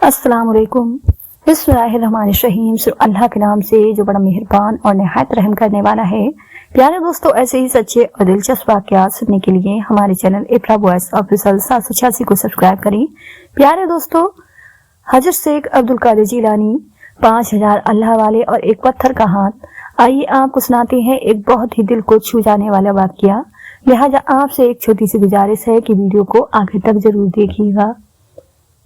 अस्सलाम वालेकुम। बिस्मिल्लाहिर्रहमानिर्रहीम। सिर्फ अल्लाह के नाम से जो बड़ा मेहरबान और निहायत रहम करने वाला है। प्यारे दोस्तों, ऐसे ही सच्चे और दिलचस्प वाक़यात सुनने के लिए हमारे चैनल इकरा वॉइस ऑफिशियल 786 को सब्सक्राइब करें। प्यारे दोस्तों, हजरत शेख अब्दुल कादिर जिलानी, 5000 अल्लाह वाले और एक पत्थर का हाथ। आइए आपको सुनाते हैं एक बहुत ही दिल को छू जाने वाला वाक़या। लिहाजा आपसे एक छोटी सी गुजारिश है कि वीडियो को आखिर तक जरूर देखिएगा।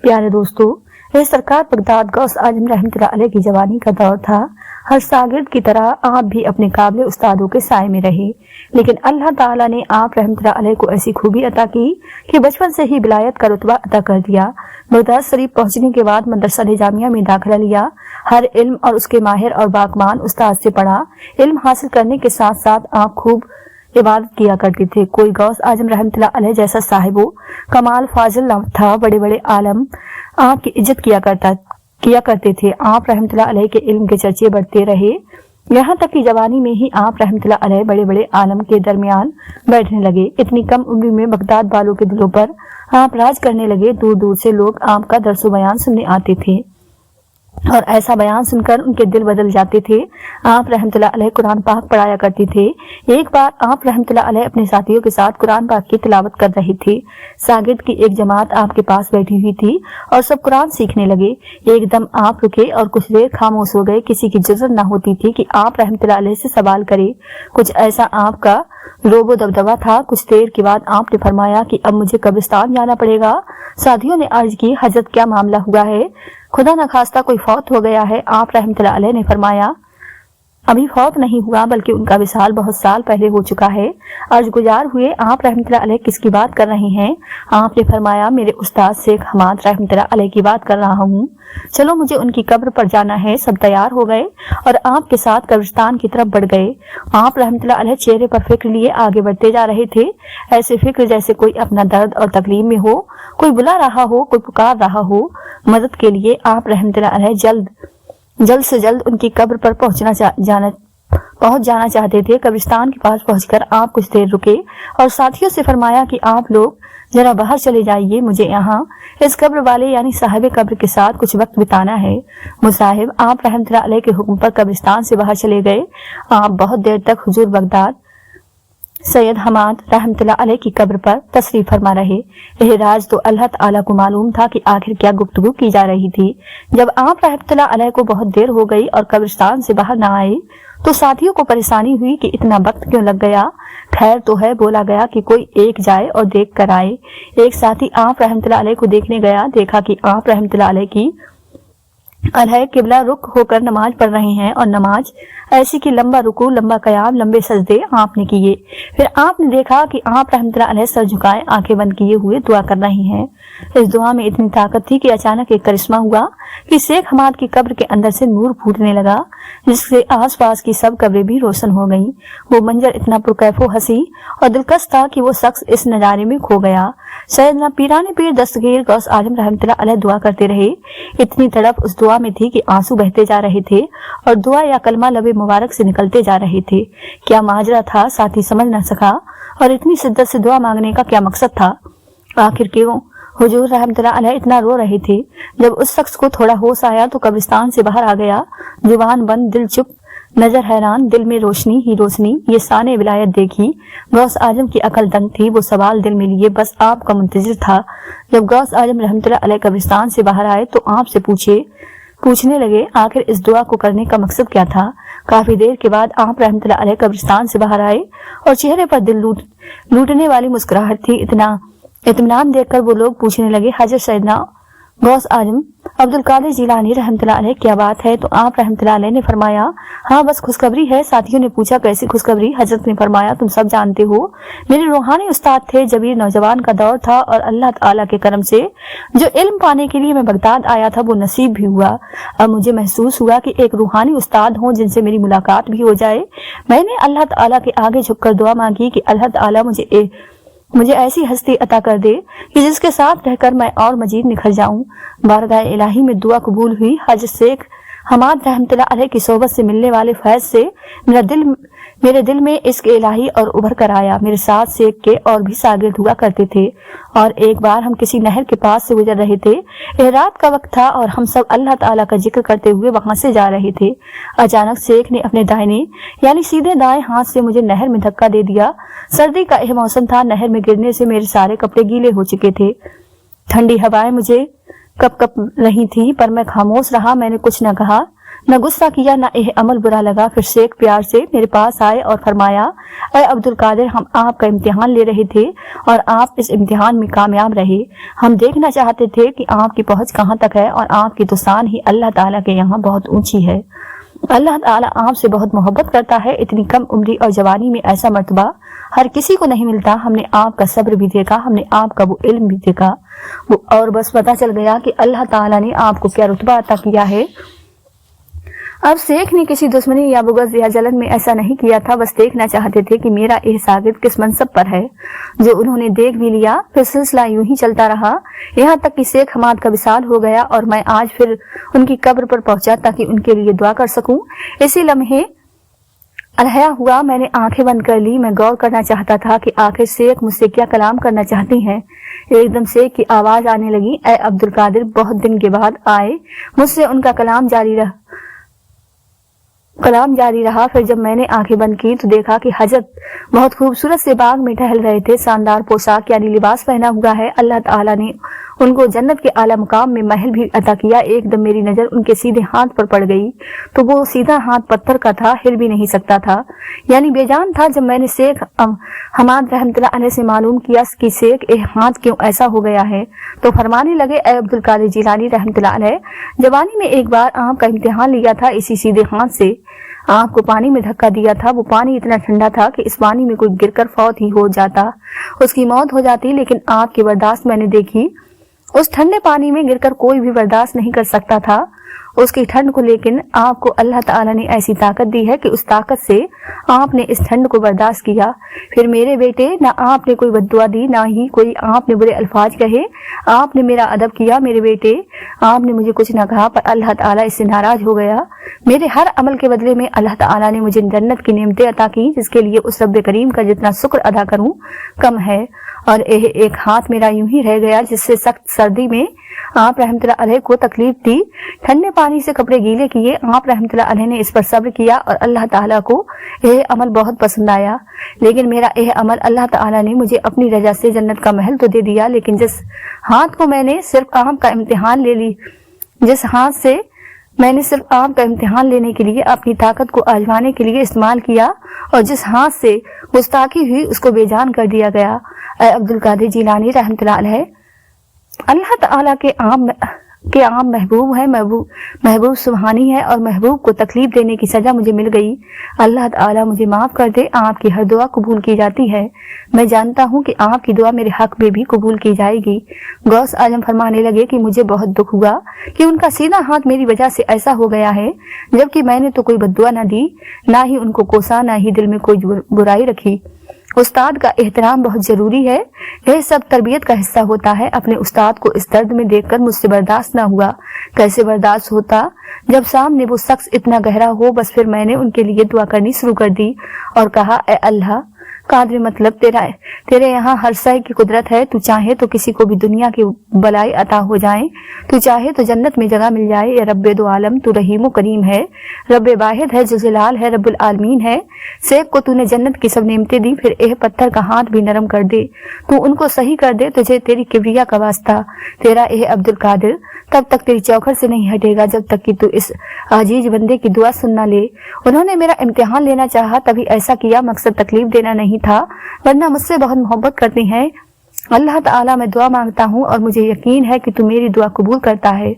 प्यारे दोस्तों, यह सरकार बगदाद गौस आजम रहमतुल्लाह अलैह की जवानी का दौर था। हर शागिर्द की तरह आप भी अपने काबिल उस्तादों के साए में रहे, लेकिन अल्लाह ताला ने आप रहमतुल्लाह अलैह को ऐसी खूबी अता की कि बचपन से ही विलायत का रुतबा अता कर दिया। बगदाद शरीफ पहुंचने के बाद मदरसा जामिया में दाखिला लिया। हर इल्म और उसके माहिर और बाकमान उस्ताद से पढ़ा। इल्म हासिल करने के साथ साथ आप खूब इबादत किया करते थे। कोई गौस आजम रहमतुल्लाह अलैह जैसा साहिबो कमाल फाजिल न था। बड़े बड़े आलम आपकी इज्जत किया करते थे। आप रहमतुल्लाह अलैह के इल्म के चर्चे बढ़ते रहे, यहाँ तक कि जवानी में ही आप रहमतुल्लाह अलैह बड़े बड़े आलम के दरमियान बैठने लगे। इतनी कम उम्र में बगदाद वालों के दिलों पर आप राज करने लगे। दूर दूर से लोग आपका दर्सो बयान सुनने आते थे और ऐसा बयान सुनकर उनके दिल बदल जाते थे। आप रहमतुल्लाह अलैह कुरान पाक पढ़ाया करते थे। एक बार आप रहमतुल्लाह अलैह अपने साथियों के साथ कुरान पाक की तिलावत कर रहे थे। शागिर्द की एक जमात आपके पास बैठी हुई थी और सब कुरान सीखने लगे। एकदम आप रुके और कुछ देर खामोश हो गए। किसी की जुर्रत न होती थी कि आप रहमतुल्लाह अलैह से सवाल करे। कुछ ऐसा आपका रोबो दबदबा था। कुछ देर के बाद आपने फरमाया कि अब मुझे कब्रिस्तान जाना पड़ेगा। साथियों ने अर्ज की, हजरत क्या मामला हुआ है? खुदा न खास्ता कोई फौत हो गया है? आप रहमतुल्लाह अलैह ने फरमाया, अभी फौत नहीं हुआ बल्कि उनका विसाल बहुत साल पहले हो चुका है। अर्ज गुजार हुए, आप रहमतुल्लाह अलैह किसकी बात कर रहे हैं? आपने फरमाया, मेरे उस्ताद शेख हमाद रहमतुल्लाह अलैह की बात कर रहा हूँ। चलो मुझे उनकी कब्र पर जाना है। सब तैयार हो गए और आपके साथ कब्रिस्तान की तरफ बढ़ गए। आप रहमतुल्लाह अलैह चेहरे पर फिक्र लिए आगे बढ़ते जा रहे थे। ऐसे फिक्र जैसे कोई अपना दर्द और तकलीफ में हो, कोई बुला रहा हो, कोई पुकार रहा हो मदद के लिए। आप रहमतुल्लाह अलैह जल्द से जल्द उनकी कब्र पर पहुंच जाना चाहते थे। कब्रिस्तान के पास पहुंचकर आप कुछ देर रुके और साथियों से फरमाया कि आप लोग जरा बाहर चले जाइए, मुझे यहाँ इस कब्र वाले यानी साहिब कब्र के साथ कुछ वक्त बिताना है। मुसाहिब आप रहमतुल्लाह अलैह के हुक्म पर कब्रिस्तान से बाहर चले गए। आप बहुत देर तक हुजूर बगदाद सैयद हमाद रहमतुल्लाह अलैह की कब्र पर तशरीफ फरमा रहे। यह राज तो अल्लाह ताला को मालूम था कि आखिर क्या गुफ्तगू की जा रही थी। जब आप रहमतुल्लाह अलैह को बहुत देर हो गई और कब्रिस्तान से बाहर न आए तो साथियों को परेशानी हुई कि इतना वक्त क्यों लग गया। खैर तो है, बोला गया कि कोई एक जाए और देख कर आए। एक साथी आप रहमतुल्लाह अलैह को देखने गया। देखा कि आप रहमतुल्लाह अलैह किबला रुख होकर नमाज पढ़ रहे हैं और नमाज ऐसी कि लंबा रुकू, लंबा कयाम, लंबे सजदे आपने किए। फिर आपने देखा कि आप रहमतुल्लाह अलैह सर झुकाए आंखें बंद किए हुए दुआ कर रहे हैं। इस दुआ में इतनी ताकत थी कि अचानक एक करिश्मा हुआ कि शेख हमाद की कब्र के अंदर से नूर फूटने लगा, जिससे आसपास की सब कब्रें भी रोशन हो गईं। वो मंजर इतना पुरकैफो हंसी और दिलकश था कि वो शख्स इस नजारे में खो गया। सैयदना पीराने पीर दस्तगीर गौस आजम रहमतुल्लाह अलैह दुआ करते रहे। इतनी तड़प उस दुआ में थी कि आंसू बहते जा रहे थे और दुआ या कलमा लबे मुबारक से निकलते जा रहे थे। क्या माजरा था साथी समझ न सका और इतनी शिद्दत से दुआ मांगने का क्या मकसद था? आखिर क्यों हुजूर रहमतुल्लाह अलैह इतना रो रहे थे? जब उस शख्स को थोड़ा होश आया तो कब्रिस्तान से बाहर आ गया। जुबान बंद, दिल चुप, नजर हैरान, दिल में रोशनी ही रोशनी। ये शान विलायत देखी। गौस आजम की अकल दंग थी। वो सवाल दिल में लिए बस आपका मुंतजिर था। जब गौस आजम रहमतुल्लाह अलैह कब्रिस्तान से बाहर आए तो आपसे पूछने लगे आखिर इस दुआ को करने का मकसद क्या था। काफी देर के बाद आप रहमतुल्लाह अलैह कब्रिस्तान से बाहर आए और चेहरे पर दिल लूटने वाली मुस्कुराहट थी। इत्मीनान देखकर वो लोग पूछने लगे, हजरत सैयदना गौस आजम अब्दुल कादिर जिलानी रहमतुल्लाह अलैह क्या बात है? तो आप रहमतुल्लाह अलैह ने फरमाया, हाँ बस खुशखबरी है। साथियों ने पूछा, कैसी खुशखबरी? हजरत ने फरमाया, तुम सब जानते हो मेरे रूहानी उस्ताद थे जब ये नौजवान का दौर था और अल्लाह ताला के करम से जो इल्म पाने के लिए मैं बगदाद आया था वो नसीब भी हुआ। अब मुझे महसूस हुआ कि एक रूहानी उस्ताद हो जिनसे मेरी मुलाकात भी हो जाए। मैंने अल्लाह ताला के आगे झुककर दुआ मांगी कि अल्लाह ताला मुझे ऐसी हस्ती अता कर दे कि जिसके साथ रहकर मैं और मजीद निखर जाऊं। बारगाह इलाही में दुआ कबूल हुई। हजरत शेख हमाद रहमतुल्लाह अलैह की सोबत से मिलने वाले फैज से मेरे दिल में इश्क इलाही और उभर कर आया। मेरे साथ शेख के और भी शागिर्द हुआ करते थे और एक बार हम किसी नहर के पास से गुजर रहे थे। यह रात का वक्त था और हम सब अल्लाह ताला का जिक्र करते हुए वहां से जा रहे थे। अचानक शेख ने अपने दाहिने यानी सीधे दाएं हाथ से मुझे नहर में धक्का दे दिया। सर्दी का यह मौसम था। नहर में गिरने से मेरे सारे कपड़े गीले हो चुके थे। ठंडी हवाएं मुझे कप कप रही थी, पर मैं खामोश रहा। मैंने कुछ न कहा, न गुस्सा किया, न यह अमल बुरा लगा। फिर शेख प्यार से मेरे पास आए और फरमाया, ऐ अब्दुल कादिर, हम आपका इम्तिहान ले रहे थे और आप इस इम्तिहान में कामयाब रहे। हम देखना चाहते थे कि आपकी पहुंच कहाँ तक है और आपकी तो शान ही अल्लाह ताला के यहाँ बहुत ऊंची है। अल्लाह ताला आपसे बहुत मोहब्बत करता है। इतनी कम उम्री और जवानी में ऐसा मर्तबा हर किसी को नहीं मिलता। हमने आपका सब्र भी देखा, हमने आपका वो इल्म भी देखा, और बस पता चल गया कि अल्लाह ताला ने आपको क्या रुतबा अता किया है। अब शेख ने किसी दुश्मनी या बुग़्ज़ या जलन में ऐसा नहीं किया था, बस देखना चाहते थे कि मेरा यह शागिर्द किस मनसब पर है, जो उन्होंने देख भी लिया। फिर सिलसिला यूं ही चलता रहा, यहाँ तक कि शेख हमाद का विसाल हो गया और मैं आज फिर उनकी कब्र पर पहुंचा ताकि उनके लिए दुआ कर सकूं। इसी लम्हे अलहया हुआ, मैंने आंखें बंद कर ली। मैं गौर करना चाहता था कि आखिर शेख मुझसे क्या कलाम करना चाहती हैं। एकदम शेख की आवाज आने लगी, ऐ अब्दुल कादिर, बहुत दिन के बाद आए। मुझसे उनका कलाम जारी रहा। फिर जब मैंने आंखें बंद की तो देखा कि हजरत बहुत खूबसूरत से बाग में टहल रहे थे। शानदार पोशाक यानी लिबास पहना हुआ है। अल्लाह ताला ने उनको जन्नत के आला मुकाम में महल भी अता किया। एकदम मेरी नजर उनके सीधे हाथ पर पड़ गई तो वो सीधा हाथ पत्थर का था, हिल भी नहीं सकता था, यानी बेजान था। जब मैंने शेख हमाद रहमतुल्लाह अलैह से मालूम किया कि शेख हाथ क्यों ऐसा हो गया है तो फरमाने लगे, ऐ अब्दुल कादिर जिलानी रहमतुल्लाह अलैह, जवानी में एक बार आपका इम्तिहान लिया था। इसी सीधे हाथ से आपको पानी में धक्का दिया था। वो पानी इतना ठंडा था कि इस पानी में कोई गिरकर फौत ही हो जाता, उसकी मौत हो जाती, लेकिन आपकी बर्दाश्त मैंने देखी। उस ठंडे पानी में गिरकर कोई भी बर्दाश्त नहीं कर सकता था उसकी ठंड को, लेकिन आपको अल्लाह ताला ने ऐसी ताकत दी है कि उस ताकत से आपने इस ठंड को बर्दाश्त किया। फिर मेरे बेटे, ना आपने कोई बद्दुआ दी, ना ही कोई आपने बुरे अल्फाज कहे। आपने मेरा अदब किया मेरे बेटे, आपने मुझे कुछ न कहा, पर अल्लाह ताला इससे नाराज हो गया। मेरे हर अमल के बदले में अल्लाह ताला ने मुझे जन्नत की नेमतें अता की, जिसके लिए उस रब्बे करीम का जितना शुक्र अदा करूं कम है। और एक हाथ मेरा यूं ही रह गया जिससे सख्त सर्दी में आप रहमतुल्लाह अलैह को तकलीफ दी। ठंडे पानी से कपड़े गीले किए। आप रहमतुल्लाह अलैह ने इस पर सब्र किया और अल्लाह ताला को यह अमल बहुत पसंद आया। लेकिन मेरा यह अमल, अल्लाह ताला ने मुझे अपनी रजा से जन्नत का महल तो दे दिया, लेकिन जिस हाथ को मैंने सिर्फ आपका इम्तिहान लेने के लिए अपनी ताकत को आजमाने के लिए इस्तेमाल किया और जिस हाथ से गुस्ताखी हुई उसको बेजान कर दिया गया। ऐ अब्दुल कादिर जिलानी रहमतुल्लाह अलैह, अल्लाह ताला के आम महबूब है, महबूब सुबहानी है और महबूब को तकलीफ देने की सजा मुझे मिल गई। अल्लाह ताला मुझे माफ कर दे। आपकी हर दुआ कबूल की जाती है। मैं जानता हूँ कि आपकी दुआ मेरे हक में भी कबूल की जाएगी। गौस आजम फरमाने लगे कि मुझे बहुत दुख हुआ कि उनका सीधा हाथ मेरी वजह से ऐसा हो गया है, जबकि मैंने तो कोई बद्दुआ न दी, ना ही उनको कोसा, ना ही दिल में कोई बुराई रखी। उस्ताद का एहतराम बहुत जरूरी है, यह सब तरबियत का हिस्सा होता है। अपने उस्ताद को इस दर्द में देखकर मुझसे बर्दाश्त न हुआ। कैसे बर्दाश्त होता जब सामने वो शख्स इतना गहरा हो। बस फिर मैंने उनके लिए दुआ करनी शुरू कर दी और कहा, ए अल्लाह कादिर, मतलब तेरे यहाँ हर शय की कुदरत है। तू चाहे तो किसी को भी दुनिया की बलाई अता हो जाए, तू चाहे तो जन्नत में जगह मिल जाए। या रब्बे दो आलम, तू रहीम करीम है, रब्बे वाहिद है, जो जलाल है, रब्बुल आलमीन है। शेख को तूने जन्नत की सब नेमतें दी, फिर एह पत्थर का हाथ भी नरम कर दे, तू उनको सही कर दे। तुझे तेरी किबरिया का वास्ता, तेरा एह अब्दुल कादिर तब तक तेरी चौखट से नहीं हटेगा जब तक कि तू इस आजीज बंदे की दुआ सुन न ले। उन्होंने मेरा इम्तिहान लेना चाहा, तभी ऐसा किया, मकसद तकलीफ देना नहीं था, वरना मुझसे बहुत मोहब्बत करते हैं। अल्लाह ताला, मैं दुआ मांगता हूँ और मुझे यकीन है कि तू मेरी दुआ कबूल करता है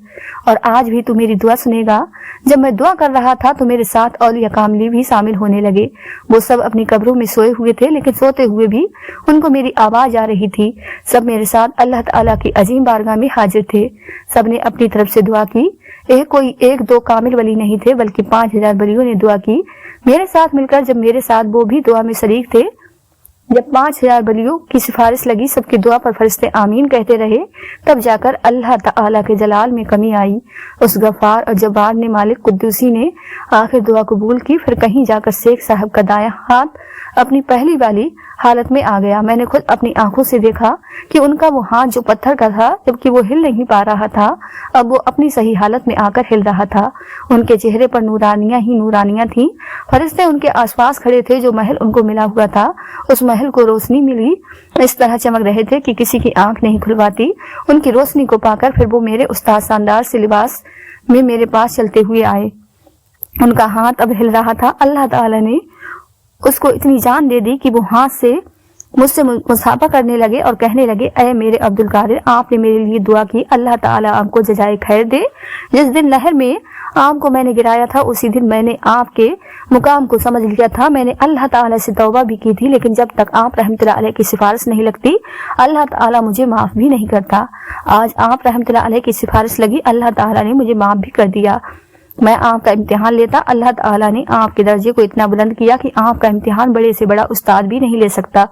और आज भी तू मेरी दुआ सुनेगा। जब मैं दुआ कर रहा था तो मेरे साथ औलिया कामली भी शामिल होने लगे। वो सब अपनी कब्रों में सोए हुए थे, लेकिन सोते हुए भी उनको मेरी आवाज आ रही थी। सब मेरे साथ अल्लाह ताला की अजीम बारगाह में हाजिर थे। सब ने अपनी तरफ से दुआ की। कोई एक दो कामिल वली नहीं थे, बल्कि 5000 वलियों ने दुआ की मेरे साथ मिलकर। जब मेरे साथ वो भी दुआ में शरीक थे जब 5000 बलियों की सिफारिश लगी, सबकी दुआ पर फरिश्ते आमीन कहते रहे, तब जाकर अल्लाह ताला के जलाल में कमी आई। उस गफ्फार और जब्बार ने, मालिक कुद्दूसी ने आखिर दुआ कबूल की। फिर कहीं जाकर शेख साहब का दायां हाथ अपनी पहली वाली हालत में आ गया। मैंने खुद अपनी आंखों से देखा कि उनका वो हाथ जो पत्थर का था, जबकि वो हिल नहीं पा रहा था, अब वो अपनी सही हालत में आकर हिल रहा था। उनके चेहरे पर नूरानियां ही नूरानियां थीं। फरिश्ते उनके आसपास खड़े थे। जो महल उनको मिला हुआ था, उस महल को रोशनी मिली, इस तरह चमक रहे थे कि किसी की आंख नहीं खुलवाती। उनकी रोशनी को पाकर फिर वो मेरे उस्ताद शानदार से लिबास में मेरे पास चलते हुए आए। उनका हाथ अब हिल रहा था। अल्लाह ताला ने उसको इतनी जान दे दी कि वो हाथ से मुझसे मुसाफा करने लगे और कहने लगे, ऐ मेरे अब्दुल कादिर, आपने मेरे लिए दुआ की, अल्लाह ताला आपको जजाए खैर दे। जिस दिन नहर में आपको मैंने गिराया था, उसी दिन मैंने आपके मुकाम को समझ लिया था। मैंने अल्लाह ताला से तौबा भी की थी, लेकिन जब तक आप रहमतुल्लाह अलैह की सिफारिश नहीं लगती, अल्लाह ताला मुझे माफ भी नहीं करता। आज आप रहमतुल्लाह अलैह की सिफारिश लगी, अल्लाह ताला ने मुझे माफ भी कर दिया। मैं आपका इम्तिहान लेता, अल्लाह ताला ने आपके दर्जे को इतना बुलंद किया कि आपका इम्तिहान बड़े से बड़ा उस्ताद भी नहीं ले सकता।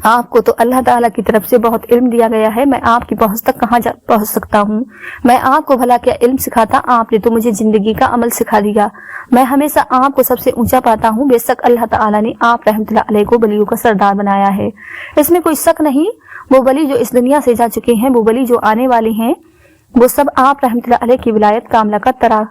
आपको तो अल्लाह ताला की तरफ से बहुत इल्म दिया गया है, मैं आपकी पहुंच तक कहाँ पहुंच सकता हूँ। मैं आपको भला क्या इल्म सिखाता, आपने तो मुझे जिंदगी का अमल सिखा दिया। मैं हमेशा आपको सबसे ऊंचा पाता हूँ। बेशक अल्लाह ताला ने आप रहमतुल्लाह अलैह को बलियों का सरदार बनाया है, इसमें कोई शक नहीं। वो बली जो इस दुनिया से जा चुके हैं, वो बली जो आने वाले हैं, वो सब आप रहमतुल्लाह अलैह की विलायत का अमला का तरा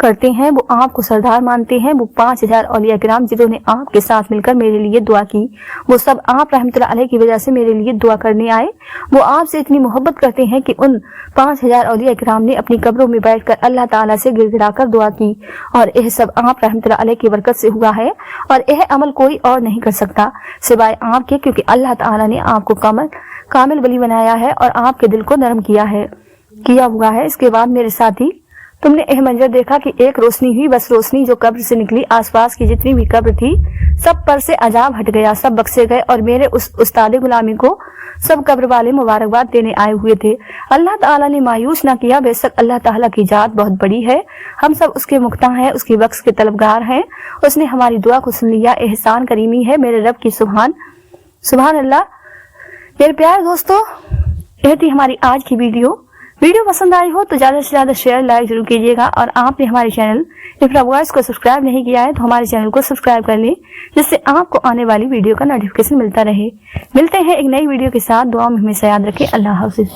करते हैं। वो आपको सरदार मानते हैं। वो 5000 औलिया किराम जिन्होंने आपके साथ मिलकर मेरे लिए दुआ की, वो सब आप रहमतुल्लाह अलैह की वजह से मेरे लिए दुआ करने आए। वो आपसे इतनी मोहब्बत करते हैं कि उन 5000 औलिया किराम ने अपनी कब्रों में बैठकर अल्लाह ताला से गिड़गिड़ाकर दुआ की, और यह सब आप रहमतुल्लाह अलैह की बरकत से हुआ है। और यह अमल कोई और नहीं कर सकता सिवाय आपके, क्योंकि अल्लाह ताला ने आपको कामिल वली बनाया है और आपके दिल को नरम किया हुआ है। इसके बाद मेरे साथी, तुमने यह मंजर देखा कि एक रोशनी हुई, बस रोशनी जो कब्र से निकली, आसपास की जितनी भी कब्र थी सब पर से अजाब हट गया, सब बख्शे गए, और मेरे उस उस्ताद गुलामी को सब कब्र वाले मुबारकबाद देने आए हुए थे। अल्लाह ताला ने मायूस ना किया। बेशक अल्लाह ताला की जात बहुत बड़ी है, हम सब उसके मुख्ता हैं, उसकी बख्श के तलबगार हैं। उसने हमारी दुआ को सुन लिया, एहसान करीमी है मेरे रब की। सुभान अल्लाह। मेरे प्यारे दोस्तों, यह थी हमारी आज की वीडियो पसंद आई हो तो ज्यादा से ज्यादा शेयर लाइक जरूर कीजिएगा। और आपने हमारे चैनल इफ्रा वॉइस को सब्सक्राइब नहीं किया है तो हमारे चैनल को सब्सक्राइब कर लें, जिससे आपको आने वाली वीडियो का नोटिफिकेशन मिलता रहे। मिलते हैं एक नई वीडियो के साथ। दुआ में हमेशा याद रखें। अल्लाह हाफिज।